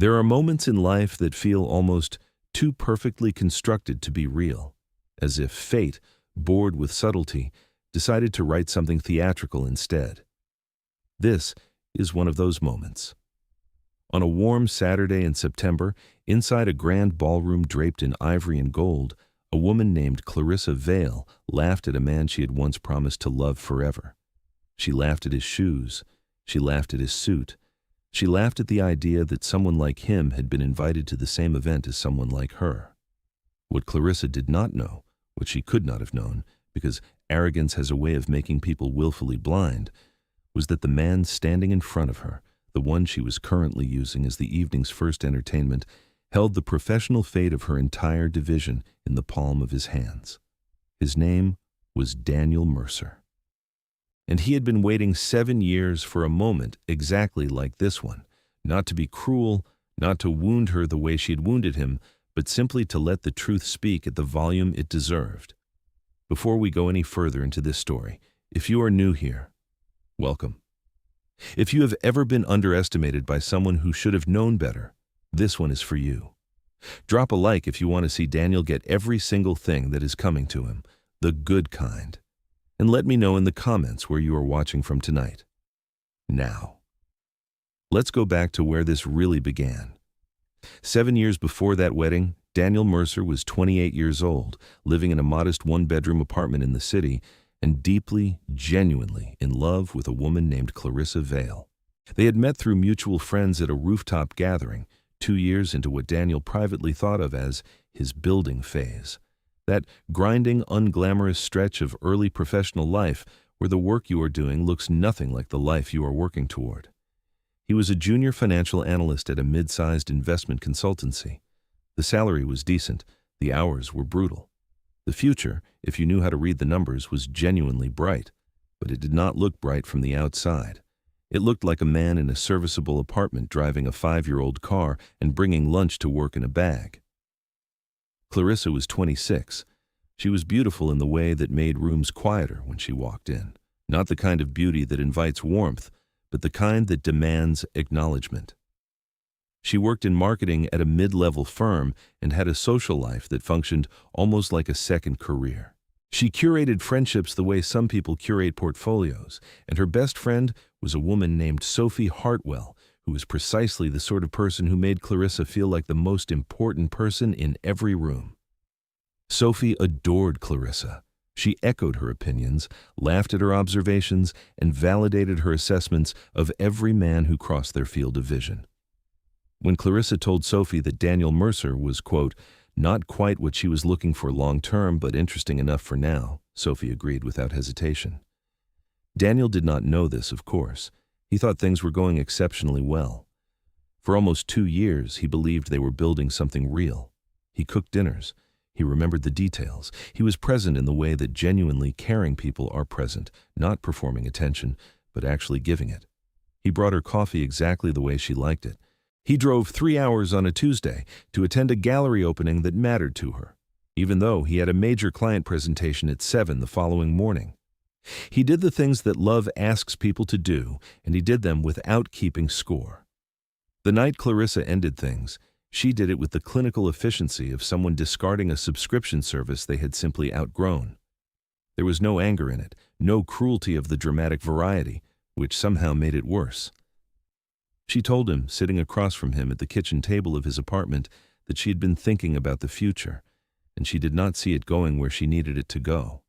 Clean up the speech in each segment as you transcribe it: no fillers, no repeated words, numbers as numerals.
There are moments in life that feel almost too perfectly constructed to be real, as if fate, bored with subtlety, decided to write something theatrical instead. This is one of those moments. On a warm Saturday in September, inside a grand ballroom draped in ivory and gold, a woman named Clarissa Vale laughed at a man she had once promised to love forever. She laughed at his shoes. She laughed at his suit. She laughed at the idea that someone like him had been invited to the same event as someone like her. What Clarissa did not know, what she could not have known, because arrogance has a way of making people willfully blind, was that the man standing in front of her, the one she was currently using as the evening's first entertainment, held the professional fate of her entire division in the palm of his hands. His name was Daniel Mercer. And he had been waiting 7 years for a moment exactly like this one, not to be cruel, not to wound her the way she had wounded him, but simply to let the truth speak at the volume it deserved. Before we go any further into this story, if you are new here, welcome. If you have ever been underestimated by someone who should have known better, this one is for you. Drop a like if you want to see Daniel get every single thing that is coming to him, the good kind. And let me know in the comments where you are watching from tonight. Now, let's go back to where this really began. 7 years before that wedding, Daniel Mercer was 28 years old, living in a modest one-bedroom apartment in the city, and deeply, genuinely in love with a woman named Clarissa Vale. They had met through mutual friends at a rooftop gathering, 2 years into what Daniel privately thought of as his building phase. That grinding, unglamorous stretch of early professional life where the work you are doing looks nothing like the life you are working toward. He was a junior financial analyst at a mid-sized investment consultancy. The salary was decent, the hours were brutal. The future, if you knew how to read the numbers, was genuinely bright, but it did not look bright from the outside. It looked like a man in a serviceable apartment driving a 5-year-old car and bringing lunch to work in a bag. Clarissa was 26. She was beautiful in the way that made rooms quieter when she walked in. Not the kind of beauty that invites warmth, but the kind that demands acknowledgement. She worked in marketing at a mid-level firm and had a social life that functioned almost like a second career. She curated friendships the way some people curate portfolios, and her best friend was a woman named Sophie Hartwell, who was precisely the sort of person who made Clarissa feel like the most important person in every room. Sophie adored Clarissa. She echoed her opinions, laughed at her observations, and validated her assessments of every man who crossed their field of vision. When Clarissa told Sophie that Daniel Mercer was, quote, not quite what she was looking for long-term, but interesting enough for now, Sophie agreed without hesitation. Daniel did not know this, of course. He thought things were going exceptionally well. For almost 2 years, he believed they were building something real. He cooked dinners. He remembered the details. He was present in the way that genuinely caring people are present, not performing attention, but actually giving it. He brought her coffee exactly the way she liked it. He drove 3 hours on a Tuesday to attend a gallery opening that mattered to her, even though he had a major client presentation at 7 the following morning. He did the things that love asks people to do, and he did them without keeping score. The night Clarissa ended things, she did it with the clinical efficiency of someone discarding a subscription service they had simply outgrown. There was no anger in it, no cruelty of the dramatic variety, which somehow made it worse. She told him, sitting across from him at the kitchen table of his apartment, that she had been thinking about the future, and she did not see it going where she needed it to go.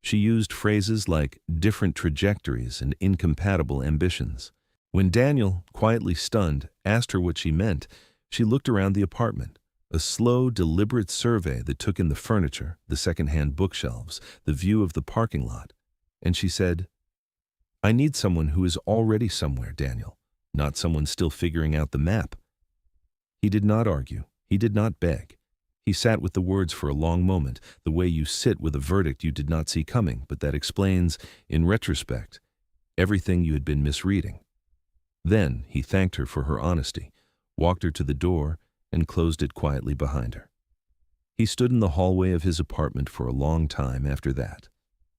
She used phrases like different trajectories and incompatible ambitions. When Daniel, quietly stunned, asked her what she meant, she looked around the apartment, a slow, deliberate survey that took in the furniture, the second-hand bookshelves, the view of the parking lot, and she said, I need someone who is already somewhere, Daniel, not someone still figuring out the map. He did not argue. He did not beg. He sat with the words for a long moment, the way you sit with a verdict you did not see coming, but that explains, in retrospect, everything you had been misreading. Then he thanked her for her honesty, walked her to the door, and closed it quietly behind her. He stood in the hallway of his apartment for a long time after that,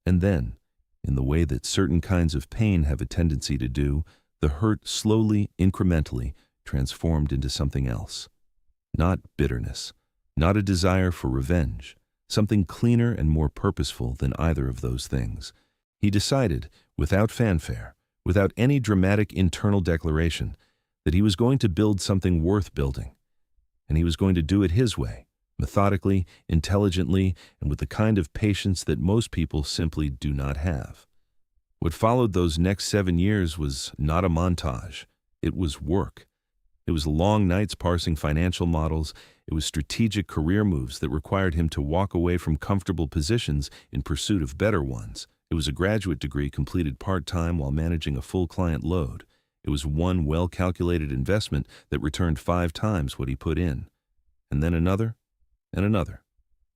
and then, in the way that certain kinds of pain have a tendency to do, the hurt slowly, incrementally, transformed into something else. Not bitterness, not a desire for revenge, something cleaner and more purposeful than either of those things. He decided, without fanfare, without any dramatic internal declaration, that he was going to build something worth building. And he was going to do it his way, methodically, intelligently, and with the kind of patience that most people simply do not have. What followed those next 7 years was not a montage. It was work. It was long nights parsing financial models. It was strategic career moves that required him to walk away from comfortable positions in pursuit of better ones. It was a graduate degree completed part-time while managing a full client load. It was one well-calculated investment that returned 5 times what he put in. And then another, and another.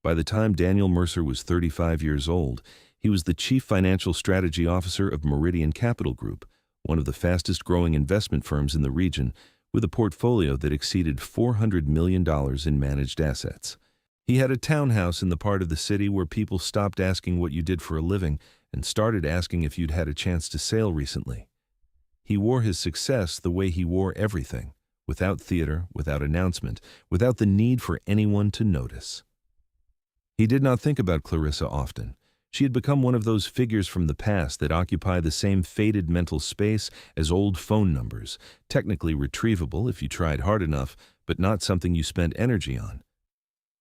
By the time Daniel Mercer was 35 years old, he was the Chief Financial Strategy Officer of Meridian Capital Group, one of the fastest-growing investment firms in the region, with a portfolio that exceeded $400 million in managed assets. He had a townhouse in the part of the city where people stopped asking what you did for a living and started asking if you'd had a chance to sail recently. He wore his success the way he wore everything, without theater, without announcement, without the need for anyone to notice. He did not think about Clarissa often. She had become one of those figures from the past that occupy the same faded mental space as old phone numbers, technically retrievable if you tried hard enough, but not something you spent energy on.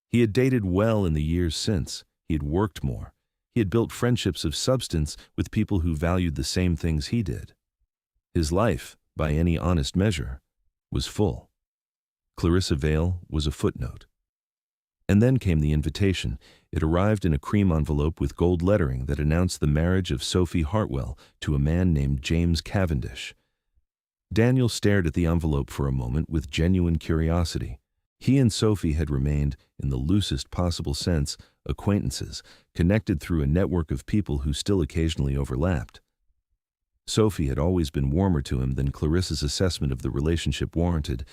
He had dated well in the years since. He had worked more. He had built friendships of substance with people who valued the same things he did. His life, by any honest measure, was full. Clarissa Vale was a footnote. And then came the invitation. It arrived in a cream envelope with gold lettering that announced the marriage of Sophie Hartwell to a man named James Cavendish. Daniel stared at the envelope for a moment with genuine curiosity. He and Sophie had remained, in the loosest possible sense, acquaintances, connected through a network of people who still occasionally overlapped. Sophie had always been warmer to him than Clarissa's assessment of the relationship warranted,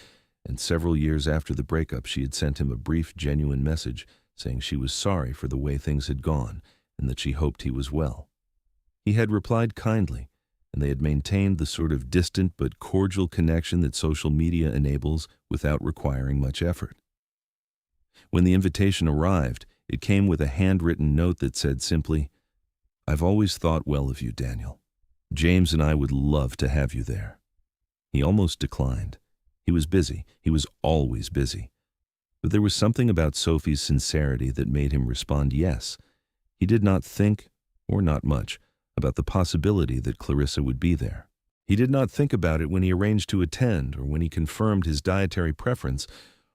and several years after the breakup she had sent him a brief, genuine message saying she was sorry for the way things had gone and that she hoped he was well. He had replied kindly, and they had maintained the sort of distant but cordial connection that social media enables without requiring much effort. When the invitation arrived, it came with a handwritten note that said simply, "I've always thought well of you, Daniel. James and I would love to have you there." He almost declined. He was busy. He was always busy. But there was something about Sophie's sincerity that made him respond yes. He did not think, or not much, about the possibility that Clarissa would be there. He did not think about it when he arranged to attend, or when he confirmed his dietary preference,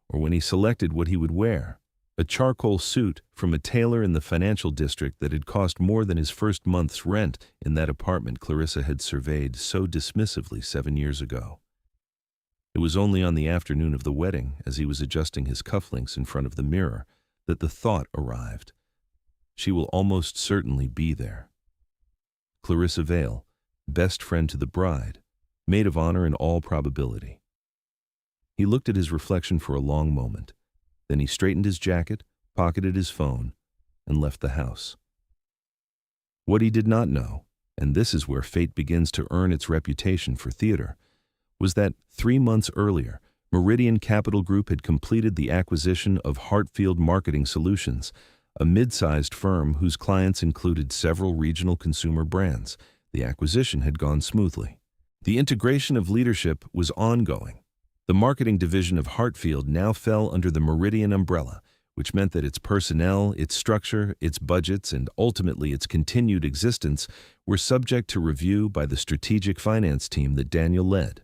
or when he selected what he would wear. A charcoal suit from a tailor in the financial district that had cost more than his first month's rent in that apartment Clarissa had surveyed so dismissively 7 years ago. It was only on the afternoon of the wedding, as he was adjusting his cufflinks in front of the mirror, that the thought arrived. She will almost certainly be there. Clarissa Vale, best friend to the bride, maid of honor in all probability. He looked at his reflection for a long moment. Then he straightened his jacket, pocketed his phone, and left the house. What he did not know, and this is where fate begins to earn its reputation for theater, was that 3 months earlier, Meridian Capital Group had completed the acquisition of Hartfield Marketing Solutions, a mid-sized firm whose clients included several regional consumer brands. The acquisition had gone smoothly. The integration of leadership was ongoing. The marketing division of Hartfield now fell under the Meridian umbrella, which meant that its personnel, its structure, its budgets, and ultimately its continued existence were subject to review by the strategic finance team that Daniel led.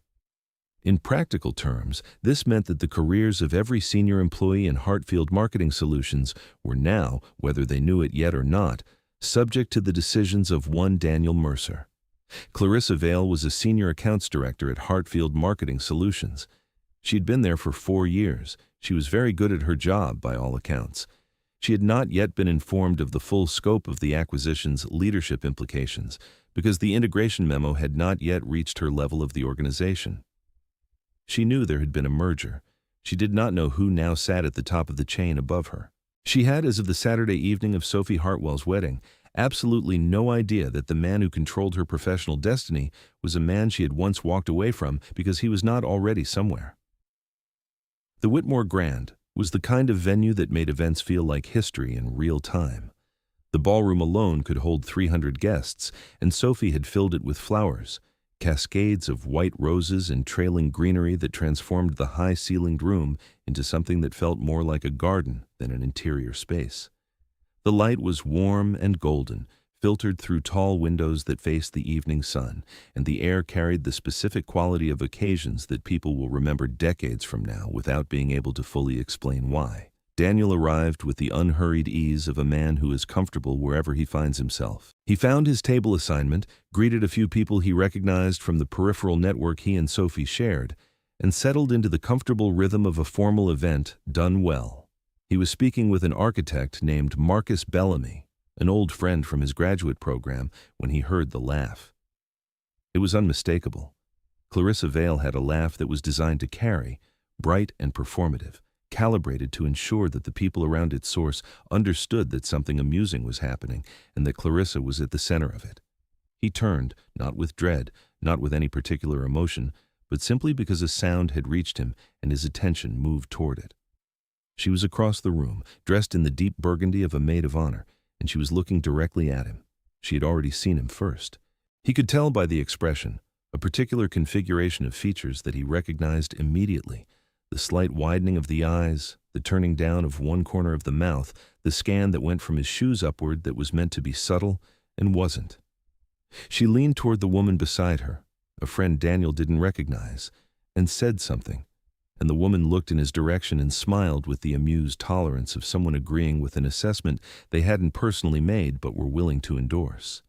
In practical terms, this meant that the careers of every senior employee in Hartfield Marketing Solutions were now, whether they knew it yet or not, subject to the decisions of one Daniel Mercer. Clarissa Vale was a senior accounts director at Hartfield Marketing Solutions. She had been there for 4 years. She was very good at her job, by all accounts. She had not yet been informed of the full scope of the acquisition's leadership implications, because the integration memo had not yet reached her level of the organization. She knew there had been a merger. She did not know who now sat at the top of the chain above her. She had, as of the Saturday evening of Sophie Hartwell's wedding, absolutely no idea that the man who controlled her professional destiny was a man she had once walked away from because he was not already somewhere. The Whitmore Grand was the kind of venue that made events feel like history in real time. The ballroom alone could hold 300 guests, and Sophie had filled it with flowers, cascades of white roses and trailing greenery that transformed the high-ceilinged room into something that felt more like a garden than an interior space. The light was warm and golden, filtered through tall windows that faced the evening sun, and the air carried the specific quality of occasions that people will remember decades from now without being able to fully explain why. Daniel arrived with the unhurried ease of a man who is comfortable wherever he finds himself. He found his table assignment, greeted a few people he recognized from the peripheral network he and Sophie shared, and settled into the comfortable rhythm of a formal event done well. He was speaking with an architect named Marcus Bellamy, an old friend from his graduate program, when he heard the laugh. It was unmistakable. Clarissa Vale had a laugh that was designed to carry, bright and performative, calibrated to ensure that the people around its source understood that something amusing was happening and that Clarissa was at the center of it. He turned, not with dread, not with any particular emotion, but simply because a sound had reached him and his attention moved toward it. She was across the room, dressed in the deep burgundy of a maid of honor, and she was looking directly at him. She had already seen him first. He could tell by the expression, a particular configuration of features that he recognized immediately: the slight widening of the eyes, the turning down of one corner of the mouth, the scan that went from his shoes upward that was meant to be subtle and wasn't. She leaned toward the woman beside her, a friend Daniel didn't recognize, and said something, and the woman looked in his direction and smiled with the amused tolerance of someone agreeing with an assessment they hadn't personally made but were willing to endorse.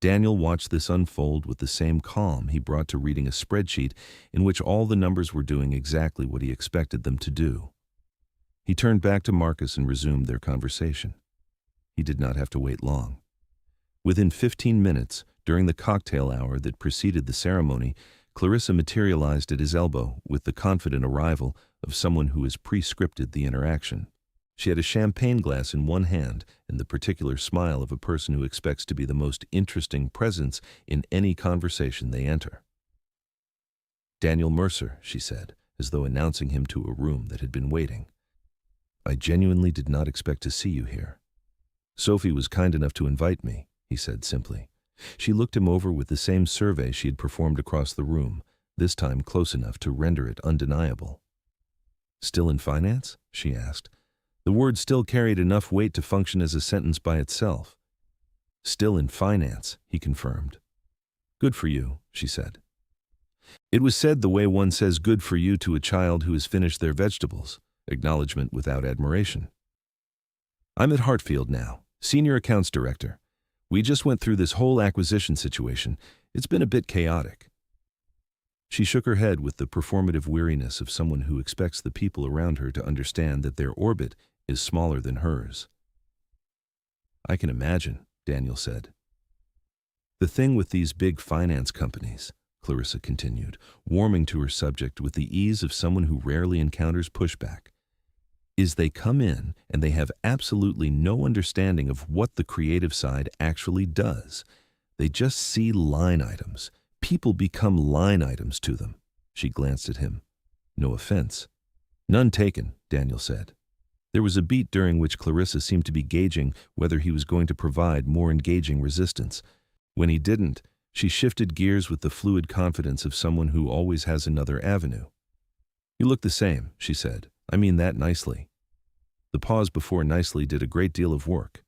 Daniel watched this unfold with the same calm he brought to reading a spreadsheet in which all the numbers were doing exactly what he expected them to do. He turned back to Marcus and resumed their conversation. He did not have to wait long. Within 15 minutes, during the cocktail hour that preceded the ceremony, Clarissa materialized at his elbow with the confident arrival of someone who has pre-scripted the interaction. She had a champagne glass in one hand and the particular smile of a person who expects to be the most interesting presence in any conversation they enter. "Daniel Mercer," she said, as though announcing him to a room that had been waiting. "I genuinely did not expect to see you here. Sophie was kind enough to invite me," he said simply. She looked him over with the same survey she had performed across the room, this time close enough to render it undeniable. "Still in finance?" she asked. The word still carried enough weight to function as a sentence by itself. "Still in finance," he confirmed. "Good for you," she said. It was said the way one says good for you to a child who has finished their vegetables, acknowledgement without admiration. "I'm at Hartfield now, Senior Accounts Director. We just went through this whole acquisition situation. It's been a bit chaotic." She shook her head with the performative weariness of someone who expects the people around her to understand that their orbit is smaller than hers. "I can imagine," Daniel said. "The thing with these big finance companies," Clarissa continued, warming to her subject with the ease of someone who rarely encounters pushback, "is they come in and they have absolutely no understanding of what the creative side actually does. They just see line items. People become line items to them." She glanced at him. "No offense." "None taken," Daniel said. There was a beat during which Clarissa seemed to be gauging whether he was going to provide more engaging resistance. When he didn't, she shifted gears with the fluid confidence of someone who always has another avenue. "You look the same," she said. "I mean that nicely." The pause before nicely did a great deal of work.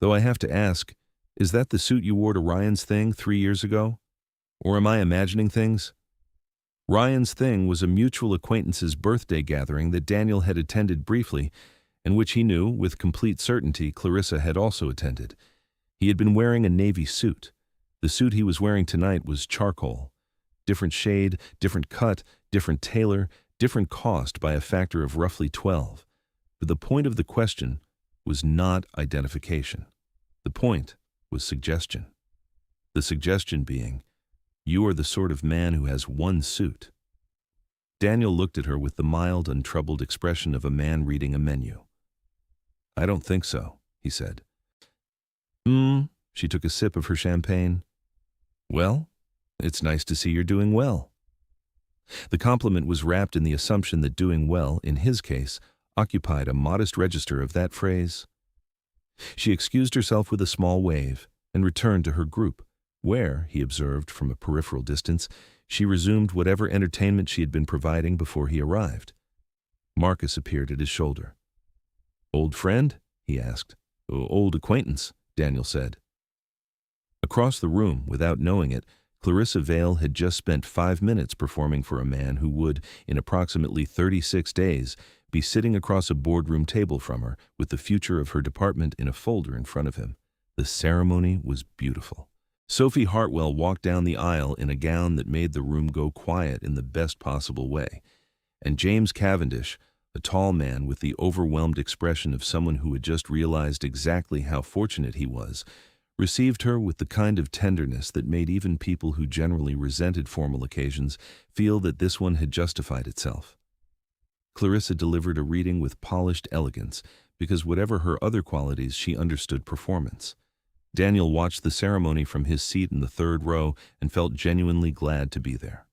"Though I have to ask, is that the suit you wore to Ryan's thing 3 years ago? Or am I imagining things?" Ryan's thing was a mutual acquaintance's birthday gathering that Daniel had attended briefly, and which he knew, with complete certainty, Clarissa had also attended. He had been wearing a navy suit. The suit he was wearing tonight was charcoal. Different shade, different cut, different tailor, different cost by a factor of roughly 12. But the point of the question was not identification. The point was suggestion. The suggestion being, "You are the sort of man who has one suit." Daniel looked at her with the mild, untroubled expression of a man reading a menu. "I don't think so," he said. She took a sip of her champagne. "Well, it's nice to see you're doing well." The compliment was wrapped in the assumption that doing well, in his case, occupied a modest register of that phrase. She excused herself with a small wave and returned to her group, where, he observed from a peripheral distance, she resumed whatever entertainment she had been providing before he arrived. Marcus appeared at his shoulder. "Old friend?" he asked. "Old acquaintance," Daniel said. Across the room, without knowing it, Clarissa Vale had just spent 5 minutes performing for a man who would, in approximately 36 days, be sitting across a boardroom table from her, with the future of her department in a folder in front of him. The ceremony was beautiful. Sophie Hartwell walked down the aisle in a gown that made the room go quiet in the best possible way, and James Cavendish, a tall man with the overwhelmed expression of someone who had just realized exactly how fortunate he was, received her with the kind of tenderness that made even people who generally resented formal occasions feel that this one had justified itself. Clarissa delivered a reading with polished elegance because whatever her other qualities, she understood performance. Daniel watched the ceremony from his seat in the third row and felt genuinely glad to be there.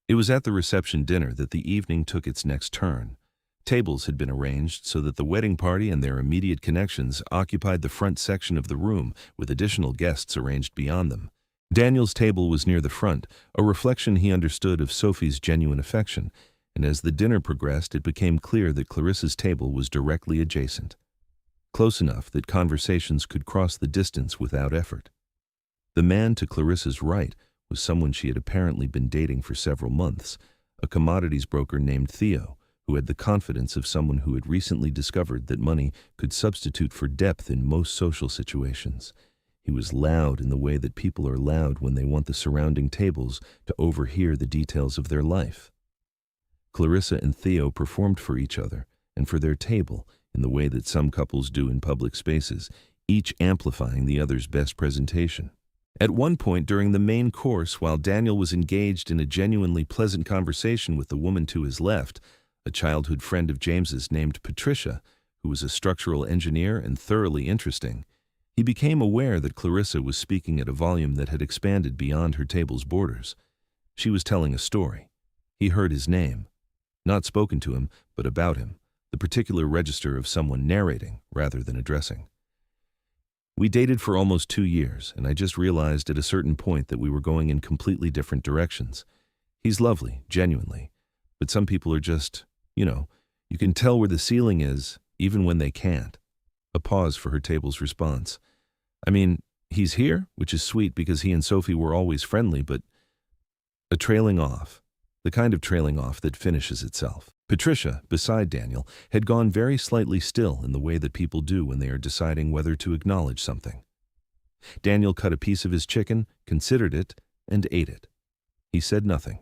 It was at the reception dinner that the evening took its next turn. Tables had been arranged so that the wedding party and their immediate connections occupied the front section of the room, with additional guests arranged beyond them. Daniel's table was near the front, a reflection he understood of Sophie's genuine affection, and as the dinner progressed, it became clear that Clarissa's table was directly adjacent, close enough that conversations could cross the distance without effort. The man to Clarissa's right was someone she had apparently been dating for several months, a commodities broker named Theo, who had the confidence of someone who had recently discovered that money could substitute for depth in most social situations. He was loud in the way that people are loud when they want the surrounding tables to overhear the details of their life. Clarissa and Theo performed for each other and for their table in the way that some couples do in public spaces, each amplifying the other's best presentation. At one point during the main course, while Daniel was engaged in a genuinely pleasant conversation with the woman to his left, a childhood friend of James's named Patricia, who was a structural engineer and thoroughly interesting, he became aware that Clarissa was speaking at a volume that had expanded beyond her table's borders. She was telling a story. He heard his name. Not spoken to him, but about him, the particular register of someone narrating rather than addressing. We dated for almost 2 years, and I just realized at a certain point that we were going in completely different directions. He's lovely, genuinely, but some people are just, you can tell where the ceiling is, even when they can't. A pause for her table's response. I mean, he's here, which is sweet because he and Sophie were always friendly, but a trailing off. The kind of trailing off that finishes itself. Patricia, beside Daniel, had gone very slightly still in the way that people do when they are deciding whether to acknowledge something. Daniel cut a piece of his chicken, considered it, and ate it. He said nothing.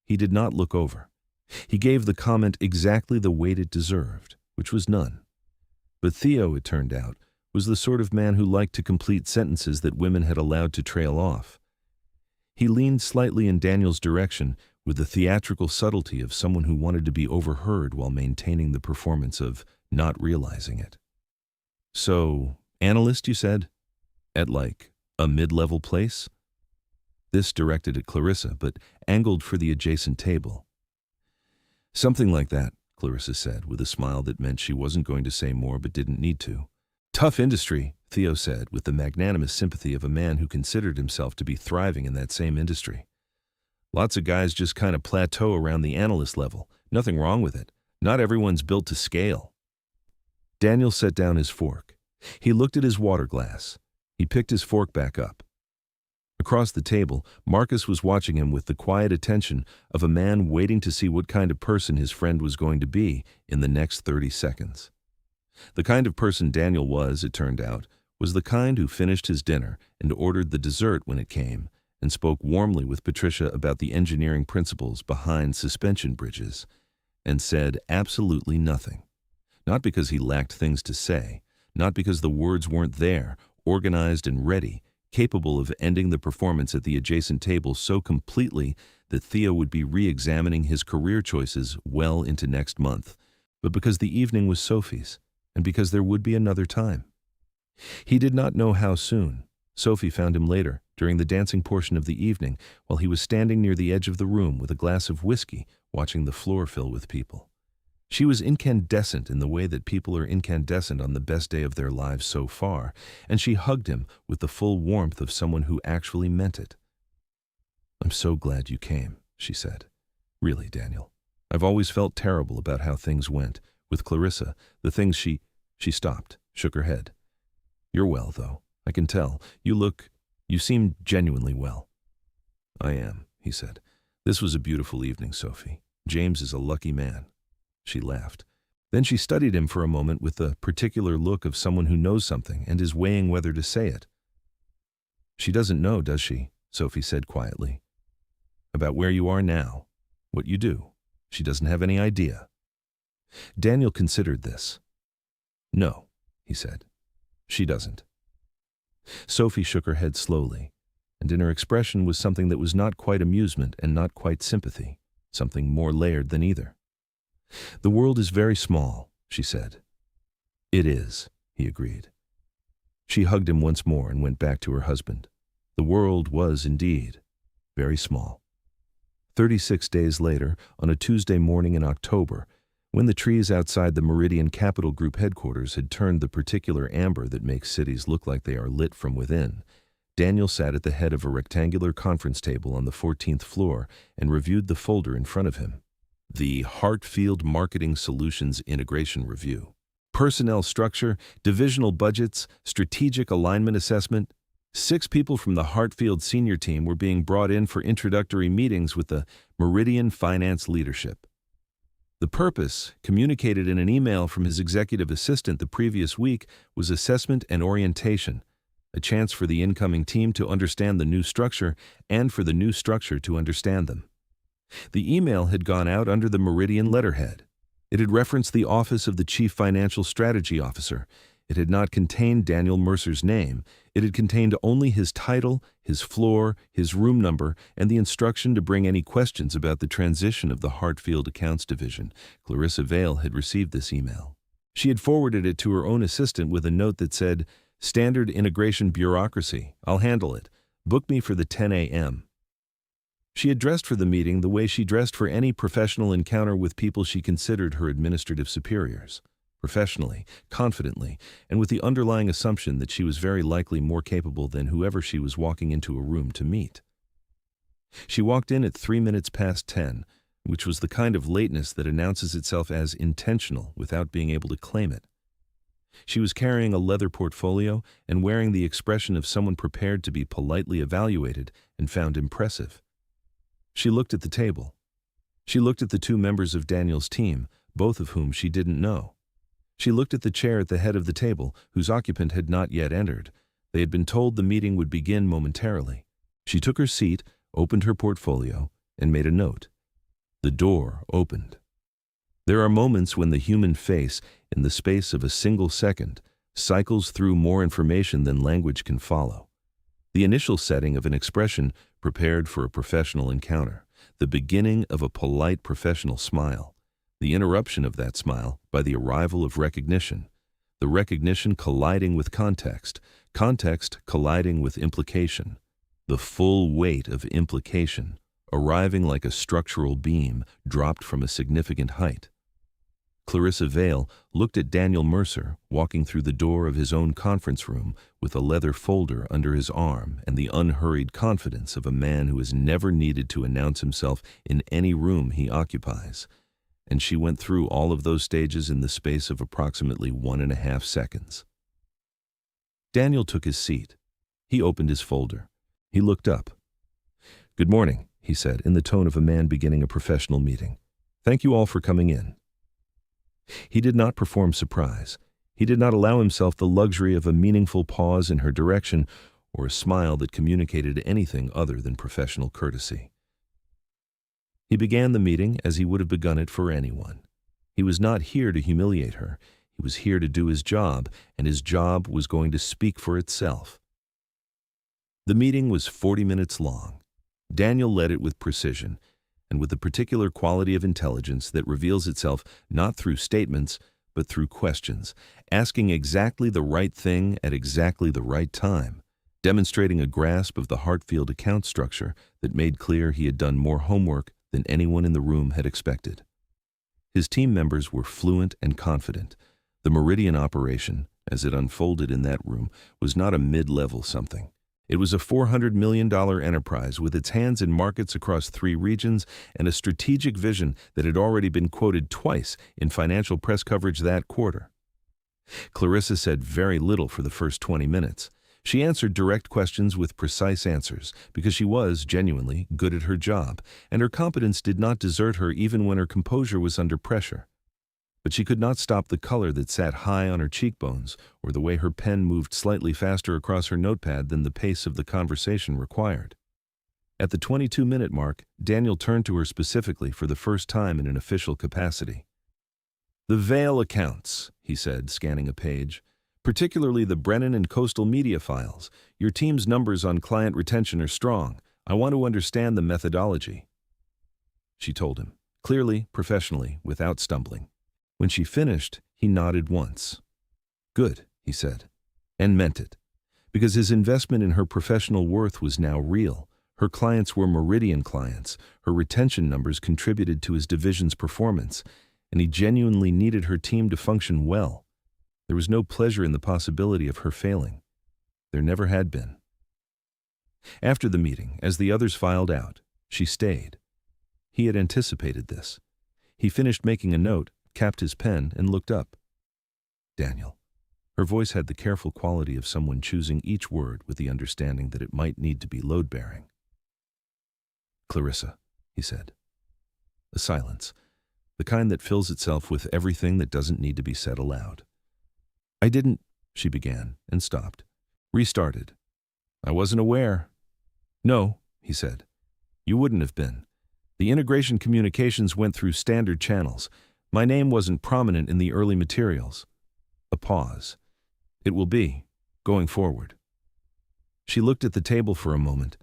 He did not look over. He gave the comment exactly the weight it deserved, which was none. But Theo, it turned out, was the sort of man who liked to complete sentences that women had allowed to trail off. He leaned slightly in Daniel's direction with the theatrical subtlety of someone who wanted to be overheard while maintaining the performance of not realizing it. "So, analyst, you said? At a mid-level place?" This directed at Clarissa, but angled for the adjacent table. "Something like that," Clarissa said, with a smile that meant she wasn't going to say more but didn't need to. "Tough industry," Theo said, with the magnanimous sympathy of a man who considered himself to be thriving in that same industry. "Lots of guys just kind of plateau around the analyst level. Nothing wrong with it. Not everyone's built to scale." Daniel set down his fork. He looked at his water glass. He picked his fork back up. Across the table, Marcus was watching him with the quiet attention of a man waiting to see what kind of person his friend was going to be in the next 30 seconds. The kind of person Daniel was, it turned out, was the kind who finished his dinner and ordered the dessert when it came, and spoke warmly with Patricia about the engineering principles behind suspension bridges, and said absolutely nothing. Not because he lacked things to say, not because the words weren't there, organized and ready, capable of ending the performance at the adjacent table so completely that Theo would be re-examining his career choices well into next month, but because the evening was Sophie's, and because there would be another time. He did not know how soon, Sophie found him later, during the dancing portion of the evening, while he was standing near the edge of the room with a glass of whiskey, watching the floor fill with people. She was incandescent in the way that people are incandescent on the best day of their lives so far, and she hugged him with the full warmth of someone who actually meant it. "I'm so glad you came," she said. "Really, Daniel. I've always felt terrible about how things went. With Clarissa, the things she stopped, shook her head. "You're well, though. I can tell. You seem genuinely well." "I am," he said. "This was a beautiful evening, Sophie. James is a lucky man." She laughed. Then she studied him for a moment with the particular look of someone who knows something and is weighing whether to say it. "She doesn't know, does she?" Sophie said quietly. "About where you are now, what you do. She doesn't have any idea." Daniel considered this. "No," he said. "She doesn't." Sophie shook her head slowly, and in her expression was something that was not quite amusement and not quite sympathy, something more layered than either. "The world is very small," she said. "It is," he agreed. She hugged him once more and went back to her husband. The world was indeed very small. 36 days later, on a Tuesday morning in October, when the trees outside the Meridian Capital Group headquarters had turned the particular amber that makes cities look like they are lit from within, Daniel sat at the head of a rectangular conference table on the 14th floor and reviewed the folder in front of him. The Hartfield Marketing Solutions Integration Review. Personnel structure, divisional budgets, strategic alignment assessment. 6 people from the Hartfield senior team were being brought in for introductory meetings with the Meridian finance leadership. The purpose, communicated in an email from his executive assistant the previous week, was assessment and orientation, a chance for the incoming team to understand the new structure and for the new structure to understand them. The email had gone out under the Meridian letterhead. It had referenced the office of the Chief Financial Strategy Officer. It had not contained Daniel Mercer's name. It had contained only his title, his floor, his room number, and the instruction to bring any questions about the transition of the Hartfield Accounts Division. Clarissa Vale had received this email. She had forwarded it to her own assistant with a note that said, "Standard integration bureaucracy. I'll handle it. Book me for the 10 a.m. She had dressed for the meeting the way she dressed for any professional encounter with people she considered her administrative superiors. Professionally, confidently, and with the underlying assumption that she was very likely more capable than whoever she was walking into a room to meet. She walked in at 3 minutes past 10, which was the kind of lateness that announces itself as intentional without being able to claim it. She was carrying a leather portfolio and wearing the expression of someone prepared to be politely evaluated and found impressive. She looked at the table. She looked at the 2 members of Daniel's team, both of whom she didn't know. She looked at the chair at the head of the table, whose occupant had not yet entered. They had been told the meeting would begin momentarily. She took her seat, opened her portfolio, and made a note. The door opened. There are moments when the human face, in the space of a single second, cycles through more information than language can follow. The initial setting of an expression prepared for a professional encounter, the beginning of a polite professional smile, the interruption of that smile by the arrival of recognition, the recognition colliding with context, context colliding with implication, the full weight of implication, arriving like a structural beam dropped from a significant height. Clarissa Vale looked at Daniel Mercer walking through the door of his own conference room with a leather folder under his arm and the unhurried confidence of a man who has never needed to announce himself in any room he occupies. And she went through all of those stages in the space of approximately 1.5 seconds. Daniel took his seat. He opened his folder. He looked up. "Good morning," he said in the tone of a man beginning a professional meeting. "Thank you all for coming in." He did not perform surprise. He did not allow himself the luxury of a meaningful pause in her direction or a smile that communicated anything other than professional courtesy. He began the meeting as he would have begun it for anyone. He was not here to humiliate her. He was here to do his job, and his job was going to speak for itself. The meeting was 40 minutes long. Daniel led it with precision, and with the particular quality of intelligence that reveals itself not through statements, but through questions, asking exactly the right thing at exactly the right time. demonstrating a grasp of the Hartfield account structure that made clear he had done more homework than anyone in the room had expected. His team members were fluent and confident. The Meridian operation, as it unfolded in that room, was not a mid-level something. It was a $400 million enterprise with its hands in markets across 3 regions and a strategic vision that had already been quoted twice in financial press coverage that quarter. Clarissa said very little for the first 20 minutes. She answered direct questions with precise answers because she was, genuinely, good at her job, and her competence did not desert her even when her composure was under pressure. But she could not stop the color that sat high on her cheekbones or the way her pen moved slightly faster across her notepad than the pace of the conversation required. At the 22-minute mark, Daniel turned to her specifically for the first time in an official capacity. "The Vale accounts," he said, scanning a page. "Particularly the Brennan and Coastal Media files. Your team's numbers on client retention are strong. I want to understand the methodology." She told him, clearly, professionally, without stumbling. When she finished, he nodded once. "Good," he said, and meant it, because his investment in her professional worth was now real. Her clients were Meridian clients, her retention numbers contributed to his division's performance, and he genuinely needed her team to function well. There was no pleasure in the possibility of her failing. There never had been. After the meeting, as the others filed out, she stayed. He had anticipated this. He finished making a note, capped his pen, and looked up. "Daniel." Her voice had the careful quality of someone choosing each word with the understanding that it might need to be load-bearing. "Clarissa," he said. A silence, the kind that fills itself with everything that doesn't need to be said aloud. "I didn't," she began, and stopped. Restarted. "I wasn't aware." "No," he said. "You wouldn't have been. The integration communications went through standard channels. My name wasn't prominent in the early materials." A pause. "It will be, going forward." She looked at the table for a moment.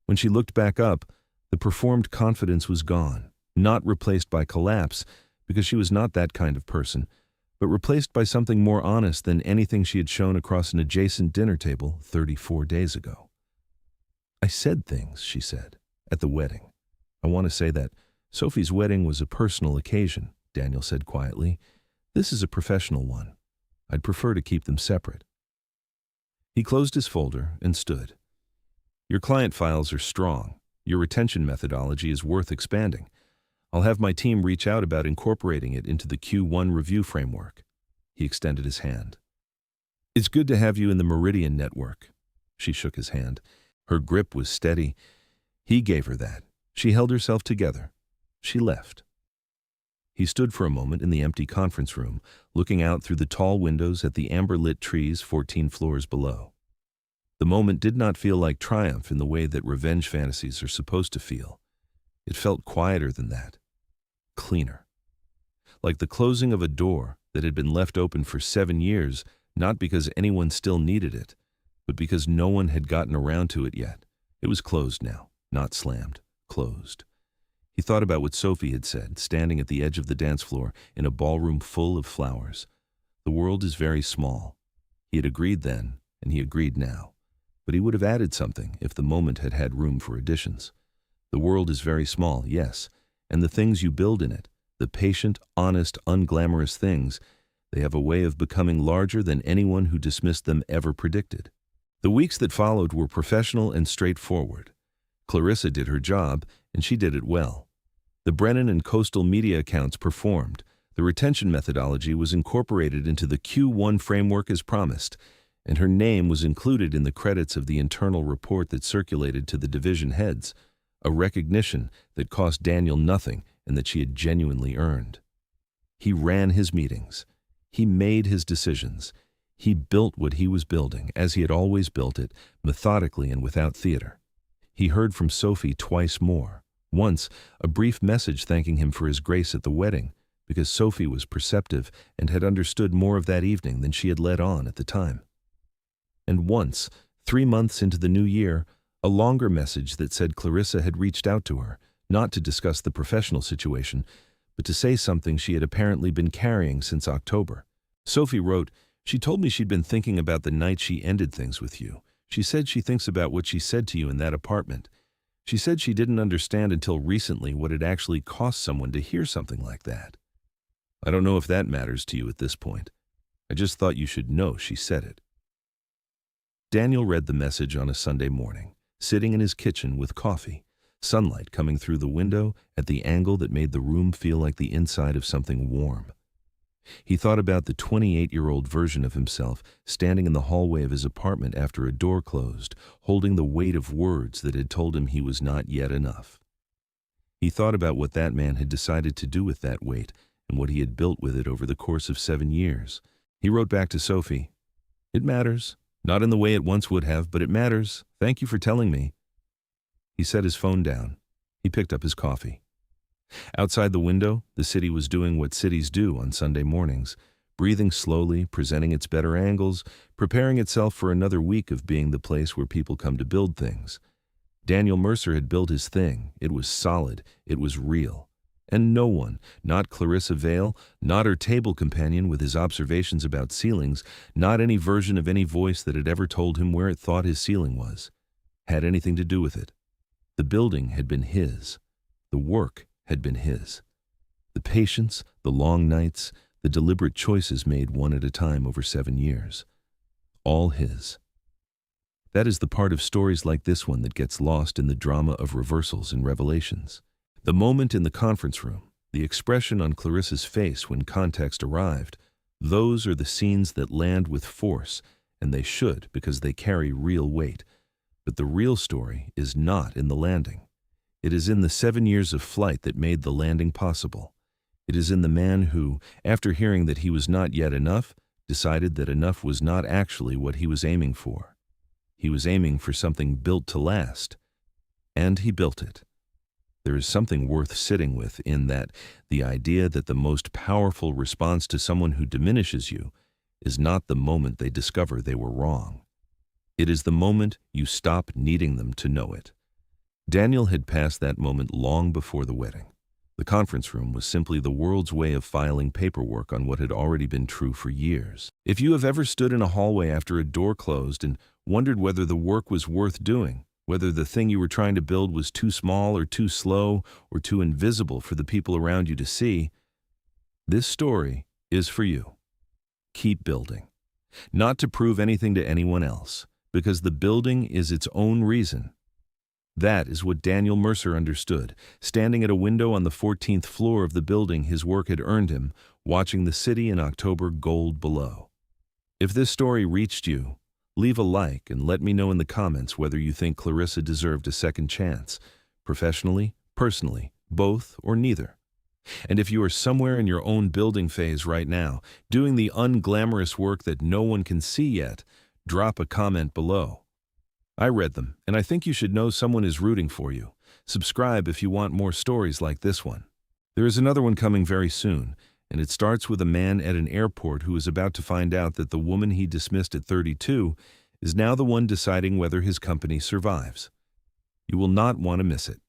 When she looked back up, the performed confidence was gone, not replaced by collapse, because she was not that kind of person, but replaced by something more honest than anything she had shown across an adjacent dinner table 34 days ago. "I said things," she said, "at the wedding. I want to say that Sophie's wedding was a personal occasion," Daniel said quietly. "This is a professional one. I'd prefer to keep them separate." He closed his folder and stood. "Your client files are strong. Your retention methodology is worth expanding. I'll have my team reach out about incorporating it into the Q1 review framework." He extended his hand. "It's good to have you in the Meridian network." She shook his hand. Her grip was steady. He gave her that. She held herself together. She left. He stood for a moment in the empty conference room, looking out through the tall windows at the amber-lit trees 14 floors below. The moment did not feel like triumph in the way that revenge fantasies are supposed to feel. It felt quieter than that. Cleaner. Like the closing of a door that had been left open for 7 years, not because anyone still needed it, but because no one had gotten around to it yet. It was closed now, not slammed. Closed. He thought about what Sophie had said, standing at the edge of the dance floor in a ballroom full of flowers. The world is very small. He had agreed then, and he agreed now. But he would have added something if the moment had had room for additions. The world is very small, yes, and the things you build in it, the patient, honest, unglamorous things, they have a way of becoming larger than anyone who dismissed them ever predicted. The weeks that followed were professional and straightforward. Clarissa did her job, and she did it well. The Brennan and Coastal Media accounts performed. The retention methodology was incorporated into the Q1 framework as promised, and her name was included in the credits of the internal report that circulated to the division heads, a recognition that cost Daniel nothing and that she had genuinely earned. He ran his meetings. He made his decisions. He built what he was building, as he had always built it, methodically and without theater. He heard from Sophie twice more. Once, a brief message thanking him for his grace at the wedding, because Sophie was perceptive and had understood more of that evening than she had let on at the time. And once, 3 months into the new year, a longer message that said Clarissa had reached out to her, not to discuss the professional situation, but to say something she had apparently been carrying since October. Sophie wrote, "She told me she'd been thinking about the night she ended things with you. She said she thinks about what she said to you in that apartment. She said she didn't understand until recently what it actually cost someone to hear something like that. I don't know if that matters to you at this point. I just thought you should know she said it. Daniel read the message on a Sunday morning, sitting in his kitchen with coffee, sunlight coming through the window at the angle that made the room feel like the inside of something warm. He thought about the 28-year-old version of himself standing in the hallway of his apartment after a door closed, holding the weight of words that had told him he was not yet enough. He thought about what that man had decided to do with that weight and what he had built with it over the course of 7 years. He wrote back to Sophie, "It matters. Not in the way it once would have, but it matters. Thank you for telling me." He set his phone down. He picked up his coffee. Outside the window, the city was doing what cities do on Sunday mornings, breathing slowly, presenting its better angles, preparing itself for another week of being the place where people come to build things. Daniel Mercer had built his thing. It was solid. It was real. And no one, not Clarissa Vale, not her table companion with his observations about ceilings, not any version of any voice that had ever told him where it thought his ceiling was, had anything to do with it. The building had been his. The work had been his. The patience, the long nights, the deliberate choices made one at a time over 7 years. All his. That is the part of stories like this one that gets lost in the drama of reversals and revelations. The moment in the conference room, the expression on Clarissa's face when context arrived, those are the scenes that land with force, and they should because they carry real weight. But the real story is not in the landing. It is in the 7 years of flight that made the landing possible. It is in the man who, after hearing that he was not yet enough, decided that enough was not actually what he was aiming for. He was aiming for something built to last, and he built it. There is something worth sitting with in that, the idea that the most powerful response to someone who diminishes you is not the moment they discover they were wrong. It is the moment you stop needing them to know it. Daniel had passed that moment long before the wedding. The conference room was simply the world's way of filing paperwork on what had already been true for years. If you have ever stood in a hallway after a door closed and wondered whether the work was worth doing, whether the thing you were trying to build was too small or too slow or too invisible for the people around you to see, this story is for you. Keep building. Not to prove anything to anyone else, because the building is its own reason. That is what Daniel Mercer understood, standing at a window on the 14th floor of the building his work had earned him, watching the city in October gold below. If this story reached you, leave a like and let me know in the comments whether you think Clarissa deserved a second chance, professionally, personally, both, or neither. And if you are somewhere in your own building phase right now, doing the unglamorous work that no one can see yet, drop a comment below. I read them, and I think you should know someone is rooting for you. Subscribe if you want more stories like this one. There is another one coming very soon, and it starts with a man at an airport who is about to find out that the woman he dismissed at 32 is now the one deciding whether his company survives. You will not want to miss it.